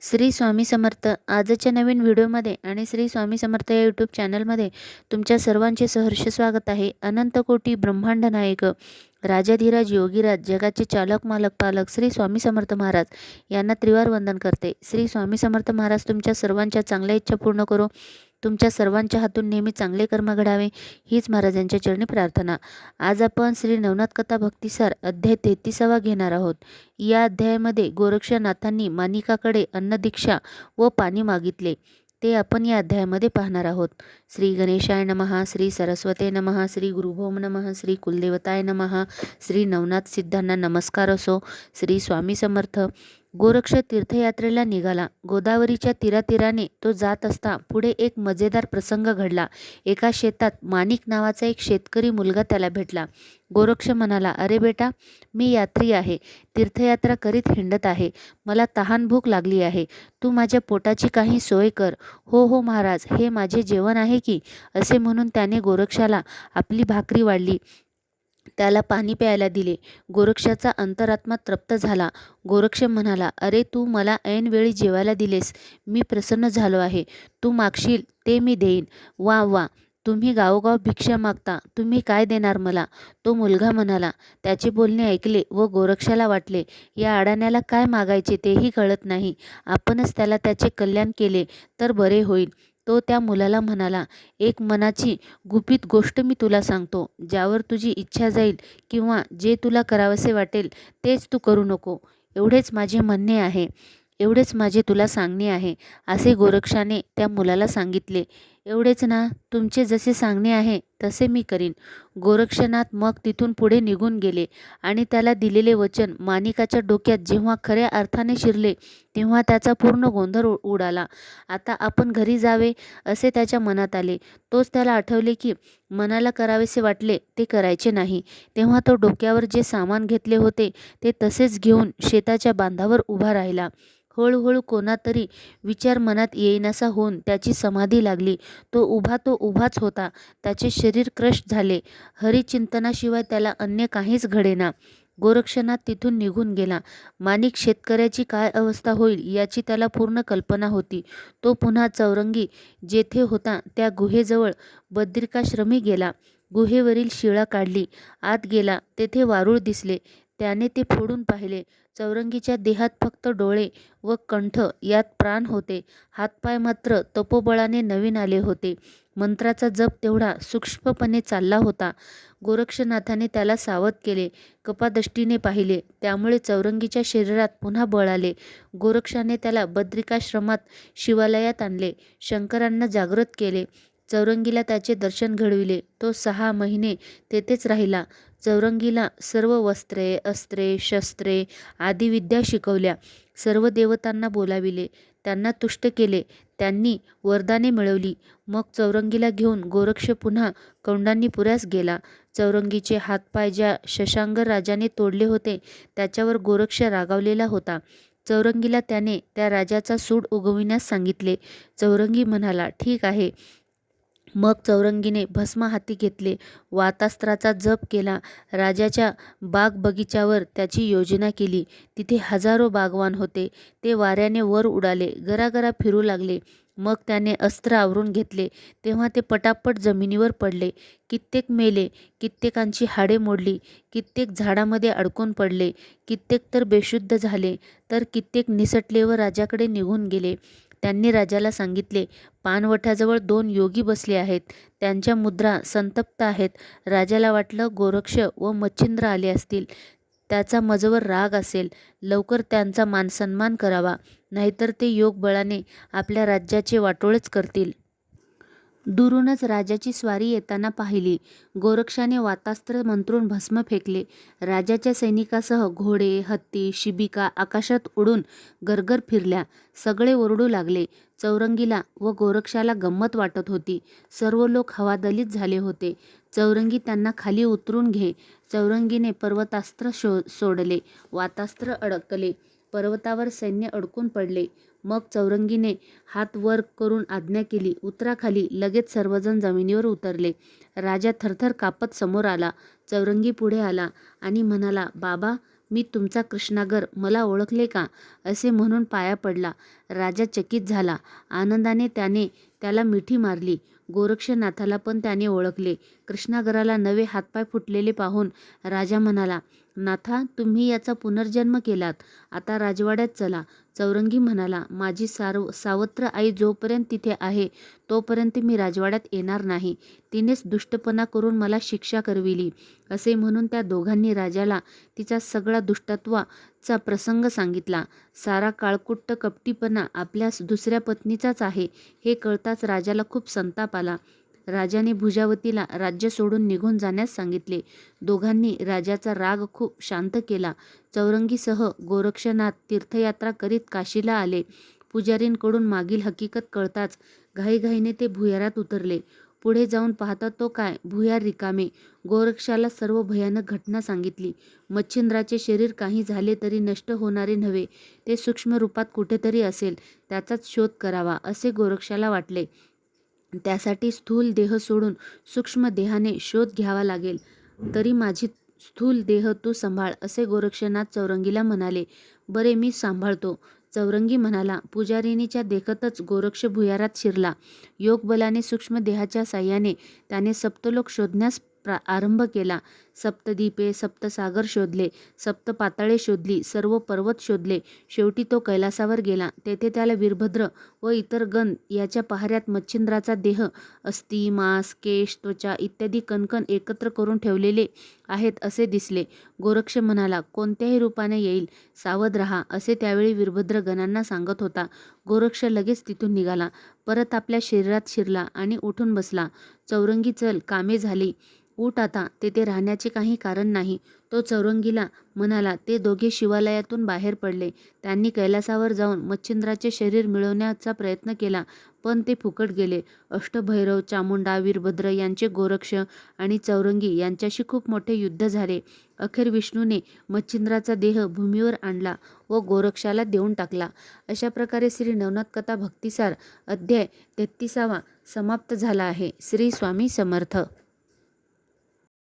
श्री स्वामी समर्थ. आजच्या नवीन व्हिडिओमध्ये आणि श्री स्वामी समर्थ या यूट्यूब चॅनलमध्ये तुमच्या सर्वांचे सहर्ष स्वागत आहे. अनंत कोटी ब्रह्मांड नायक राजाधिराज योगीराज जगाचे चालक मालक पालक श्री स्वामी समर्थ महाराज यांना त्रिवार वंदन करते. श्री स्वामी समर्थ महाराज तुमच्या सर्वांच्या चांगल्या इच्छा पूर्ण करो. तुमच्या सर्वांच्या हातून नेहमी चांगले कर्म घडावे हीच महाराजांच्या चरणी प्रार्थना. आज आपण श्री नवनाथ कथा भक्तिसार अध्याय 33 घेणार आहोत. या अध्यायामध्ये गोरक्षनाथांनी माणिकाकडे अन्नदीक्षा व पाणी मागितले ते आपण या अध्यायामध्ये पाहणार आहोत. श्री गणेशाय नमः, श्री सरस्वते नमः, श्री गुरुभौम नमः, श्री कुलदेवताय नमः, श्री नवनाथ सिद्धांना नमस्कार असो. श्री स्वामी समर्थ. गोरक्ष तीर्थयात्रेला निघाला. गोदावरीच्या तीरातीराने तो जात असता पुढे एक मजेदार प्रसंग घडला. एका शेतात माणिक नावाचा एक शेतकरी मुलगा त्याला भेटला. गोरक्ष म्हणाला, अरे बेटा, मी यात्री आहे, तीर्थयात्रा करीत हिंडत आहे. मला तहान भूक लागली आहे. तू माझ्या पोटाची काही सोय कर. हो हो महाराज, हे माझे जेवण आहे की, असे म्हणून त्याने गोरक्षाला आपली भाकरी वाढली, त्याला पाणी प्यायला दिले. गोरक्षाचा अंतरात्मा तृप्त झाला. गोरक्ष म्हणाला, अरे तू मला ऐनवेळी जेवायला दिलेस, मी प्रसन्न झालो आहे. तू मागशील ते मी देईन. वा वा, तुम्ही गावोगाव भिक्षा मागता, तुम्ही काय देणार मला? तो मुलगा म्हणाला. त्याचे बोलणे ऐकले व गोरक्षाला वाटले, या अडाण्याला काय मागायचे तेही कळत नाही. आपणच त्याला त्याचे कल्याण केले तर बरे होईल. तो त्या मुलाला म्हणाला, एक मनाची गुपित गोष्ट मी तुला सांगतो. ज्यावर तुझी इच्छा जाईल किंवा जे तुला करावसे वाटेल तेच तू करू नको. एवढेच माझे म्हणणे आहे, एवढेच माझे तुला सांगणे आहे, असे गोरक्षाने त्या मुलाला सांगितले. एवढेच ना? तुमचे जसे सांगणे आहे तसे मी करीन. गोरक्षनाथ मग तिथून पुढे निघून गेले आणि त्याला दिलेले वचन माणिकाच्या डोक्यात जेव्हा खऱ्या अर्थाने शिरले तेव्हा त्याचा पूर्ण गोंधळ उडाला. आता आपण घरी जावे असे त्याच्या मनात आले. तोच त्याला आठवले की मनाला करावेसे वाटले ते करायचे नाही. तेव्हा तो डोक्यावर जे सामान घेतले होते ते तसेच घेऊन शेताच्या बांधावर उभा राहिला. हळूहळू कोणातरी विचार मनात येईनासा होऊन त्याची समाधी लागली. तो उभाच होता. त्याचे शरीर क्रश झाले. हरिचिंतनाशिवाय त्याला अन्य काहीच घडेना. गोरक्षनाथ तिथून निघून गेला. माणिक शेतकऱ्याची काय अवस्था होईल याची त्याला पूर्ण कल्पना होती. तो पुन्हा चौरंगी जेथे होता त्या गुहेजवळ बद्रिकाश्रमी गेला. गुहेवरील शिळा काढली. आत गेला. तेथे वारूळ दिसले. त्याने ते फोडून पाहिले. चौरंगीच्या देहात फक्त डोळे व कंठ यात प्राण होते. हातपाय मात्र तपोबळाने नवीन आले होते. मंत्राचा जप तेवढा सूक्ष्मपणे चालला होता. गोरक्षनाथाने त्याला सावध केले. कपादष्टीने पाहिले. त्यामुळे चौरंगीच्या शरीरात पुन्हा बळ आले. गोरक्षाने त्याला बद्रिकाश्रमात शिवालयात आणले. शंकरांना जागृत केले. चौरंगीला त्याचे दर्शन घडविले. तो 6 महिने तेथेच राहिला. चौरंगीला सर्व वस्त्रे, अस्त्रे, शस्त्रे आदी विद्या शिकवल्या. सर्व देवतांना बोलाविले. त्यांना तुष्ट केले. त्यांनी वरदाने मिळवली. मग चौरंगीला घेऊन गोरक्ष पुन्हा कौंडाण्यपुऱ्यास गेला. चौरंगीचे हातपाय ज्या शशांगर राजाने तोडले होते त्याच्यावर गोरक्ष रागावलेला होता. चौरंगीला त्याने त्या राजाचा सूड उगविण्यास सांगितले. चौरंगी म्हणाला, ठीक आहे. मग चौरंगीने भस्म हाती घेतले. वातास्त्राचा जप केला. राजाच्या बाग बगीच्यावर त्याची योजना केली. तिथे हजारो बागवान होते. ते वाऱ्याने वर उडाले, गरागरा फिरू लागले. मग त्याने अस्त्र आवरून घेतले. तेव्हा ते पटापट जमिनीवर पडले. कित्येक मेले, कित्येकांची हाडे मोडली, कित्येक झाडामध्ये अडकून पडले, कित्येक तर बेशुद्ध झाले, तर कित्येक निसटले व राजाकडे निघून गेले. त्यांनी राजाला सांगितले, पानवठ्याजवळ 2 योगी बसले आहेत. त्यांच्या मुद्रा संतप्त आहेत. राजाला वाटलं गोरक्ष व मच्छिंद्र आले असतील. त्याचा मजवर राग असेल. लवकर त्यांचा मानसन्मान करावा, नाहीतर ते योग बळाने आपल्या राज्याचे वाटोळेच करतील. दुरूनच राजाची स्वारी येताना पाहिली. गोरक्षाने वातास्त्र मंत्रून भस्म फेकले. राजाच्या सैनिकासह घोडे, हत्ती, शिबिका आकाशात उडून गरगर फिरल्या. सगळे ओरडू लागले. चौरंगीला व गोरक्षाला गंमत वाटत होती. सर्व लोक हवादलित झाले होते. चौरंगी त्यांना खाली उतरून घे. चौरंगीने पर्वतास्त्र सोडले. वातास्त्र अडकले. पर्वतावर सैन्य अडकून पडले. मग चौरंगीने हात वर करून आज्ञा केली, उतरा खाली. लगेच सर्वजण जमिनीवर उतरले. राजा थरथर कापत समोर आला. चौरंगी पुढे आला आणि म्हणाला, बाबा, मी तुमचा कृष्णागर, मला ओळखले का? असे म्हणून पाया पडला. राजा चकित झाला. आनंदाने त्याने त्याला मिठी मारली. गोरक्षनाथाला पण त्याने ओळखले. कृष्णागराला नवे हातपाय फुटलेले पाहून राजा म्हणाला, नाथा, तुम्ही याचा पुनर्जन्म केलात. आता राजवाड्यात चला. चौरंगी म्हणाला, माझी सावत्र आई जोपर्यंत तिथे आहे तोपर्यंत मी राजवाड्यात येणार नाही. तिनेच दुष्टपणा करून मला शिक्षा करविली. असे म्हणून त्या दोघांनी राजाला तिचा सगळा दुष्टत्वाचा प्रसंग सांगितला. सारा काळकुट्ट कपटीपणा आपल्या दुसऱ्या पत्नीचाच आहे हे कळताच राजाला खूप संताप आला. राजाने भुजावतीला राज्य सोडून निघून जाण्यास सांगितले. दोघांनी राजाचा राग खूप शांत केला. चौरंगीसह गोरक्षनाथ तीर्थयात्रा करीत काशीला आले. पुजारींकडून मागील हकीकत कळताच घाईघाईने ते भुयारात उतरले. पुढे जाऊन पाहता तो काय, भुयार रिकामे. गोरक्षाला सर्व भयानक घटना सांगितली. मच्छिंद्राचे शरीर काही झाले तरी नष्ट होणारे नव्हे, ते सूक्ष्म रूपात कुठेतरी असेल, त्याचाच शोध करावा असे गोरक्षाला वाटले. त्यासाठी स्थूल देह सोडून सूक्ष्म देहाने शोध घ्यावा लागेल. तरी माझी स्थूल देह तू सांभाळ असे गोरक्षनाथ चौरंगीला म्हणाले. बरे, मी सांभाळतो. चौरंगी म्हणाला. पुजारिणीच्या देखतच गोरक्ष भुयारात शिरला. योगबलाने सूक्ष्म देहाच्या साह्याने त्याने सप्तलोक शोधण्यास आरंभ केला. सप्तदीपे, सप्तसागर शोधले, सप्तपाताळे शोधली, सर्व पर्वत शोधले. शेवटी तो कैलासावर गेला. तेथे त्याला वीरभद्र व इतर गण याच्या पहाऱ्यात मच्छिंद्राचा देह, अस्थि, मांस, केश, त्वचा इत्यादी कणकण एकत्र करून ठेवलेले आहेत असे दिसले. गोरक्ष म्हणाला, कोणत्याही रूपाने येईल, सावध राहा असे त्यावेळी वीरभद्र गणांना सांगत होता. गोरक्ष लगेच तिथून निघाला. परत आपल्या शरीरात शिरला आणि उठून बसला. चौरंगी, चल, कामे झाली, उठ आता, तेथे राहण्याचे काही कारण नाही. तो चौरंगीला म्हणाला. ते दोघे शिवालयातून बाहेर पडले. त्यांनी कैलासावर जाऊन मच्छिंद्राचे शरीर मिळवण्याचा प्रयत्न केला, पण ते फुकट गेले. अष्टभैरव, चामुंडा, वीरभद्र यांचे गोरक्ष आणि चौरंगी यांच्याशी खूप मोठे युद्ध झाले. अखेर विष्णूने मच्छिंद्राचा देह भूमीवर आणला व गोरक्षाला देऊन टाकला. अशा प्रकारे श्री नवनाथ कथा भक्तिसार अध्याय 33 समाप्त झाला आहे. श्री स्वामी समर्थ.